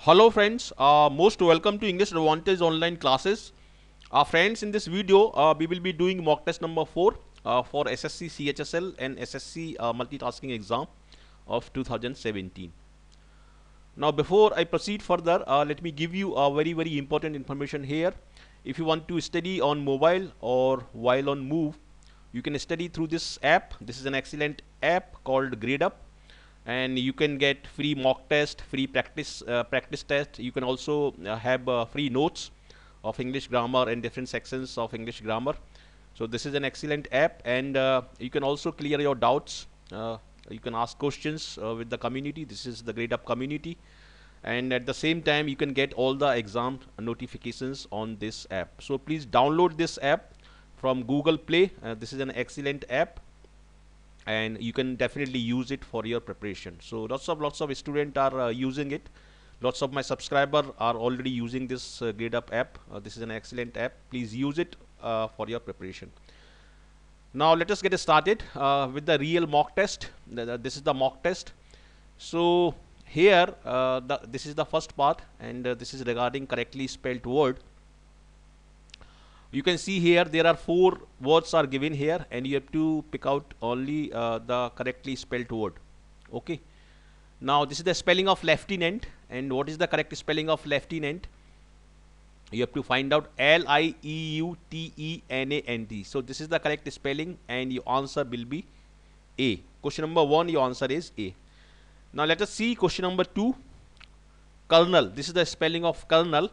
Hello friends, most welcome to English Advantage online classes. Friends, in this video we will be doing mock test number 4 for SSC CHSL and SSC multitasking exam of 2017. Now before I proceed further, let me give you a very important information here. If you want to study on mobile or while on move, you can study through this app. This is an excellent app called GradeUp, and you can get free mock test, free practice test. You can also have free notes of English grammar and different sections of English grammar. So this is an excellent app, and you can also clear your doubts. You can ask questions with the community. This is the GradeUp community, and at the same time you can get all the exam notifications on this app. So please download this app from Google Play. This is an excellent app, and you can definitely use it for your preparation. So lots of students are using it. Lots of my subscribers are already using this GradeUp app. This is an excellent app. Please use it for your preparation. Now let us get started with the real mock test. This is the mock test. So here this is the first part, and this is regarding correctly spelled word. You can see here there are 4 words are given here, and you have to pick out only the correctly spelled word. Okay. Now this is the spelling of lieutenant, and what is the correct spelling of lieutenant? You have to find out L-I-E-U-T-E-N-A-N-T. So this is the correct spelling, and your answer will be A. Question number 1, your answer is A. Now let us see question number 2. Colonel. This is the spelling of colonel,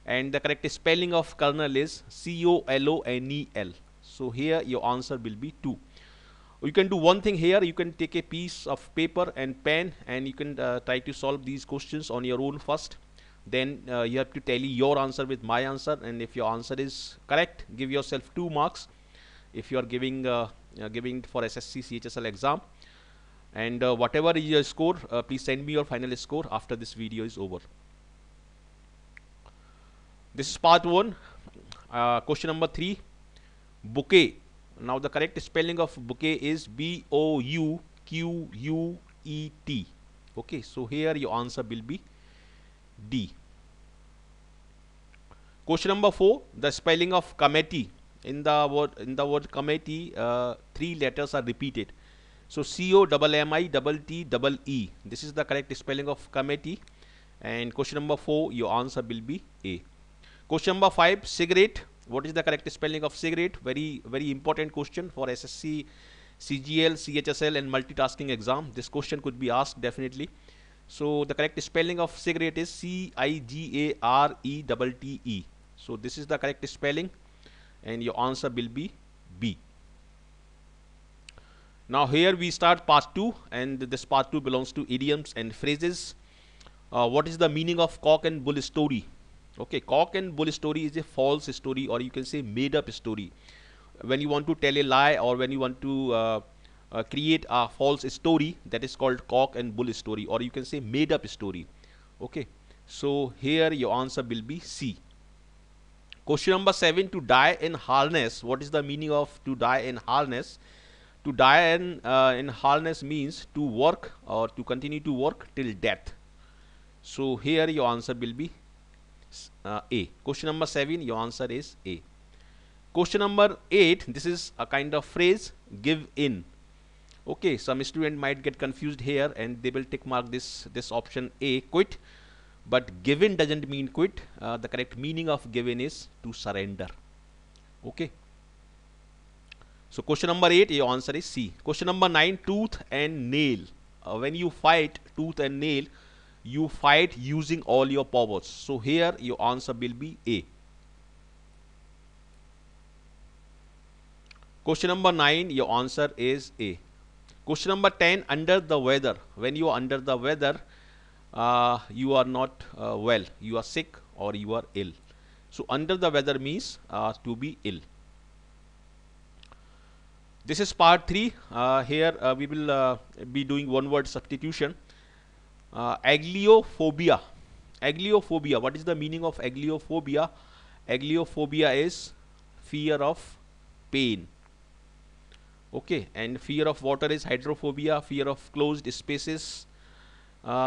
and the correct spelling of colonel is C-O-L-O-N-E-L. So here your answer will be 2. You can do one thing here. You can take a piece of paper and pen, and you can try to solve these questions on your own first. Then you have to tally your answer with my answer, and if your answer is correct, give yourself 2 marks if you are giving for SSC CHSL exam. And whatever is your score, please send me your final score after this video is over. This is part 1. Question number 3. Bouquet. Now the correct spelling of bouquet is B-O-U-Q-U-E-T. Okay, so here your answer will be D. Question number 4. The spelling of committee. In the word committee, 3 letters are repeated. So C-O-M-M-I-T-T-E. This is the correct spelling of committee. And question number 4, your answer will be A. Question number 5. Cigarette. What is the correct spelling of cigarette? Very important question for SSC, CGL, CHSL and multitasking exam. This question could be asked definitely. So the correct spelling of cigarette is C-I-G-A-R-E-T-T-E. So this is the correct spelling, and your answer will be B. Now here we start part 2, and this part 2 belongs to idioms and phrases. What is the meaning of cock and bull story? Okay, cock and bull story is a false story, or you can say made up story. When you want to tell a lie, or when you want to create a false story, that is called cock and bull story, or you can say made up story. Okay, so here your answer will be C. Question number 7. To die in harness. What is the meaning of to die in harness? To die in harness means to work or to continue to work till death. So here your answer will be A. Question number 7, your answer is A. Question number 8. This is a kind of phrase, give in. Okay, some student might get confused here, and they will tick mark this option A, quit. But give in doesn't mean quit. The correct meaning of give in is to surrender. Okay. So question number 8, your answer is C. Question number 9. Tooth and nail. When you fight tooth and nail, you fight using all your powers. So here your answer will be A. Question number 9, your answer is A. Question number 10. Under the weather. When you are under the weather, you are not well. You are sick or you are ill. So under the weather means to be ill. This is part 3. Here we will be doing one word substitution. Agliophobia. Agliophobia. What is the meaning of agliophobia? Agliophobia is fear of pain. Okay, and fear of water is hydrophobia. Fear of closed spaces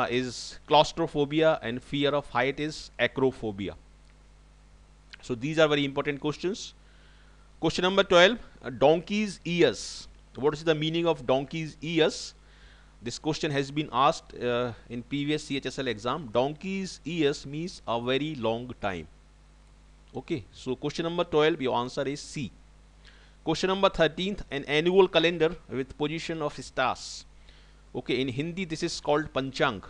is claustrophobia, and fear of height is acrophobia. So these are very important questions. Question number 12, donkey's ears. What is the meaning of donkey's ears? This question has been asked in previous CHSL exam. Donkey's ears means a very long time. Okay, so question number 12, your answer is C. Question number 13th, an annual calendar with position of stars. Okay, in Hindi this is called Panchang.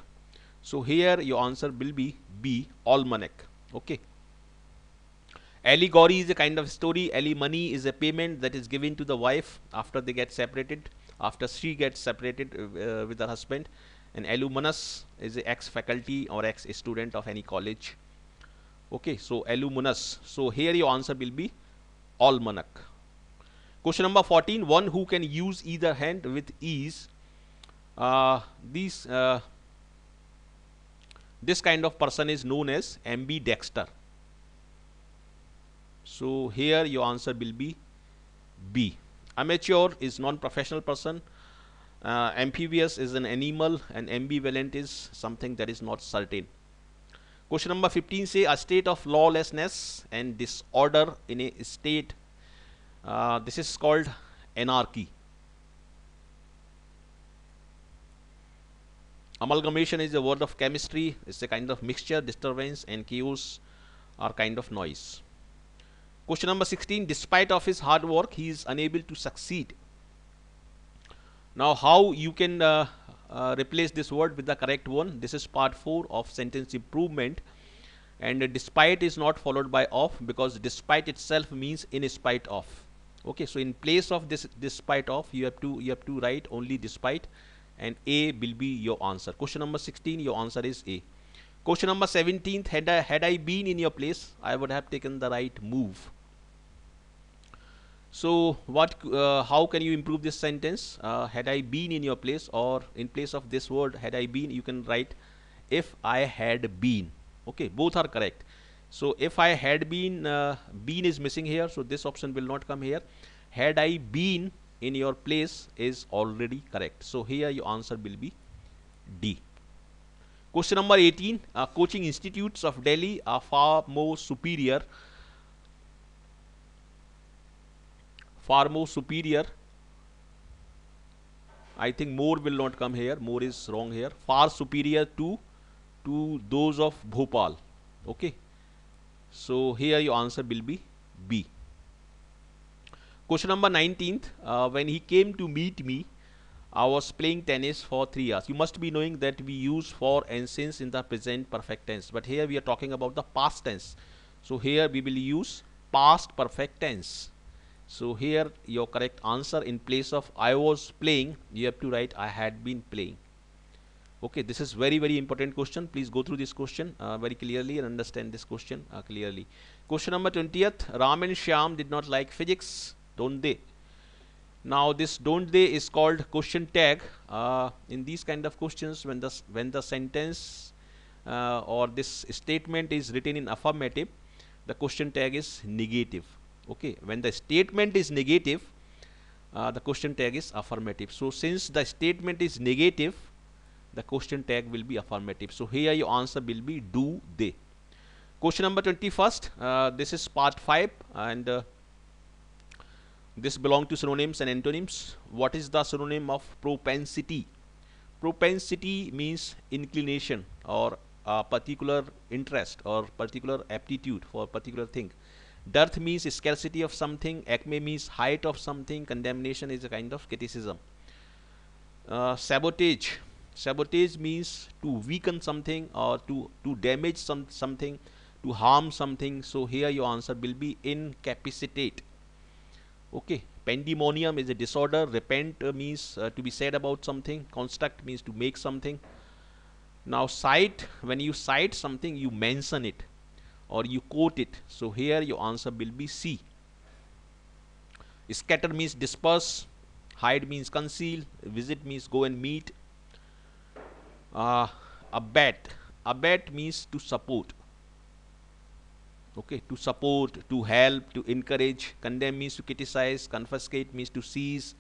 So here your answer will be B, almanac. Okay. Allegory is a kind of story. Alimony is a payment that is given to the wife after they get separated, after she gets separated with her husband. And alumnus is an ex-faculty or ex-student of any college. Okay, so alumnus. So here your answer will be almanac. Question number 14, one who can use either hand with ease. This kind of person is known as ambidexter. So here your answer will be B. Amateur is non-professional person. Amphibious is an animal, and ambivalent is something that is not certain. Question number 15 say a state of lawlessness and disorder in a state. This is called anarchy. Amalgamation is a word of chemistry. It's a kind of mixture, disturbance, and chaos are kind of noise. Question number 16, despite of his hard work, he is unable to succeed. Now how you can replace this word with the correct one? This is part 4 of sentence improvement, and despite is not followed by of, because despite itself means in spite of. Okay, so in place of this despite of, you have to write only despite, and A will be your answer. Question number 16, your answer is A. Question number 17th, had I been in your place, I would have taken the right move. So how can you improve this sentence? Had I been in your place, or in place of this word had I been, you can write if I had been. Okay, both are correct. So if I had been, been is missing here, so this option will not come here. Had I been in your place is already correct. So here your answer will be D. Question number 18, coaching institutes of Delhi are far more superior. I think more will not come here. More is wrong here. Far superior to those of Bhopal. Okay. So here your answer will be B. Question number 19th, when he came to meet me, I was playing tennis for 3 hours. You must be knowing that we use for and since in the present perfect tense, but here we are talking about the past tense. So here we will use past perfect tense. So here your correct answer, in place of I was playing, you have to write I had been playing. Okay, this is very important question. Please go through this question very clearly and understand this question clearly. Question number 20th, Ram and Shyam did not like physics, don't they? Now this don't they is called question tag. In these kind of questions, when the sentence or this statement is written in affirmative, the question tag is negative. Okay, when the statement is negative, the question tag is affirmative. So since the statement is negative, the question tag will be affirmative. So here your answer will be do they. Question number 21st, this is part 5, and this belongs to synonyms and antonyms. What is the synonym of propensity? Propensity means inclination or a particular interest or particular aptitude for a particular thing. Dearth means scarcity of something. Acme means height of something. Condemnation is a kind of criticism. Sabotage. Sabotage means to weaken something or to damage something, to harm something. So here your answer will be incapacitate. Okay. Pandemonium is a disorder. Repent means to be said about something. Construct means to make something. Now cite, when you cite something, you mention it or you quote it. So here your answer will be C. Scatter means disperse. Hide means conceal. Visit means go and meet. Abet. Abet means to support. Okay, to support, to help, to encourage. Condemn means to criticize. Confiscate means to seize.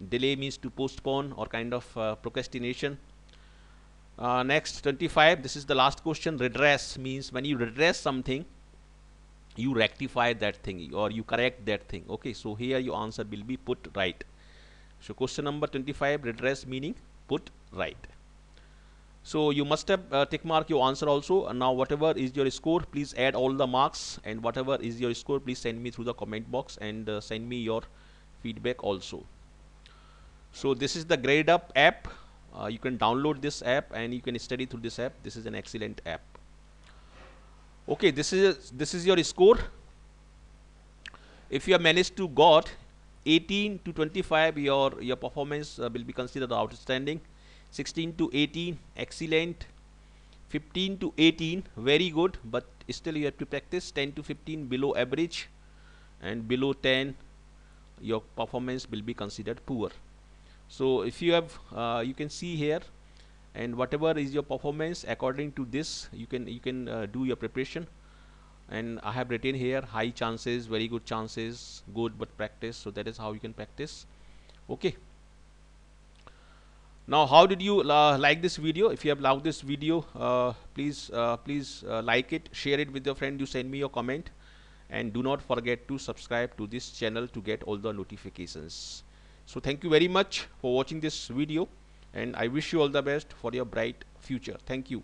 Delay means to postpone or kind of procrastination. Next 25, this is the last question. Redress means when you redress something, you rectify that thing or you correct that thing. Okay, so here your answer will be put right. So question number 25, redress meaning put right. So you must have tick mark your answer also. And now whatever is your score, please add all the marks, and whatever is your score, please send me through the comment box and send me your feedback also. So this is the GradeUp app. You can download this app and you can study through this app. This is an excellent app. Okay, this is your score. If you have managed to got 18 to 25, your performance will be considered outstanding. 16 to 18, excellent. 15 to 18, very good, but still you have to practice. 10 to 15, below average, and below 10, your performance will be considered poor. So if you have, you can see here, and whatever is your performance according to this, you can do your preparation. And I have written here high chances, very good chances, good but practice. So that is how you can practice. Okay. Now, how did you like this video? If you have loved this video, please like it, share it with your friend. You send me your comment, and do not forget to subscribe to this channel to get all the notifications. So thank you very much for watching this video, and I wish you all the best for your bright future. Thank you.